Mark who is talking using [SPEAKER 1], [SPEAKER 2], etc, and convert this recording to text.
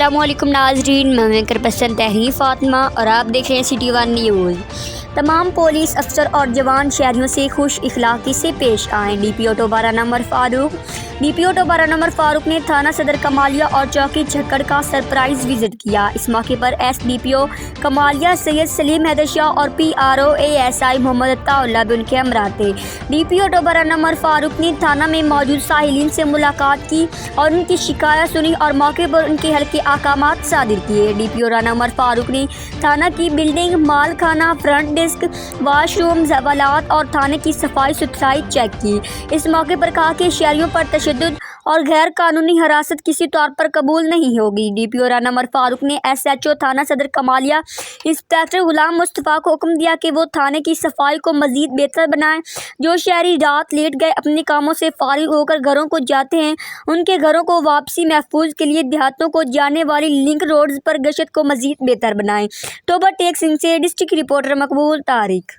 [SPEAKER 1] السلام علیکم ناظرین، میں کرپسن تحریر فاطمہ اور آپ دیکھ رہے ہیں سٹی ون نیوز۔ تمام پولیس افسر اور جوان شہریوں سے خوش اخلاقی سے پیش آئیں۔ ڈی پی او ٹوبہ رانا فاروق نے تھانہ صدر کمالیہ اور چوکی جھگڑ کا سرپرائز وزٹ کیا۔ اس موقع پر ایس ڈی پی او کمالیہ سید سلیم حیدر شاہ اور P R O A S I محمد عطا اللہ بھی ان کے ہمراہ تھے۔ ڈی پی او ٹوبہ رانا فاروق نے تھانہ میں موجود سائلین سے ملاقات کی اور ان کی شکایت سنی اور موقع پر ان کے حل کے احکامات صادر کیے۔ ڈی پی او رانا فاروق نے تھانہ کی بلڈنگ، مال خانہ، فرنٹ ڈیسک، واش روم، حوالات اور تھانے کی صفائی ستھرائی چیک کی۔ اس موقع پر کہا کہ شہریوں پر تشدد اور غیر قانونی حراست کسی طور پر قبول نہیں ہوگی۔ ڈی پی او رانا فاروق نے ایس ایچ او تھانہ صدر کمالیہ انسپکٹر غلام مصطفیٰ کو حکم دیا کہ وہ تھانے کی صفائی کو مزید بہتر بنائیں۔ جو شہری رات لیٹ گئے اپنے کاموں سے فارغ ہو کر گھروں کو جاتے ہیں، ان کے گھروں کو واپسی محفوظ کے لیے دیہاتوں کو جانے والی لنک روڈز پر گشت کو مزید بہتر بنائیں۔ ٹوبہ ٹیک سنگھ سے ڈسٹرکٹ رپورٹر مقبول طارق۔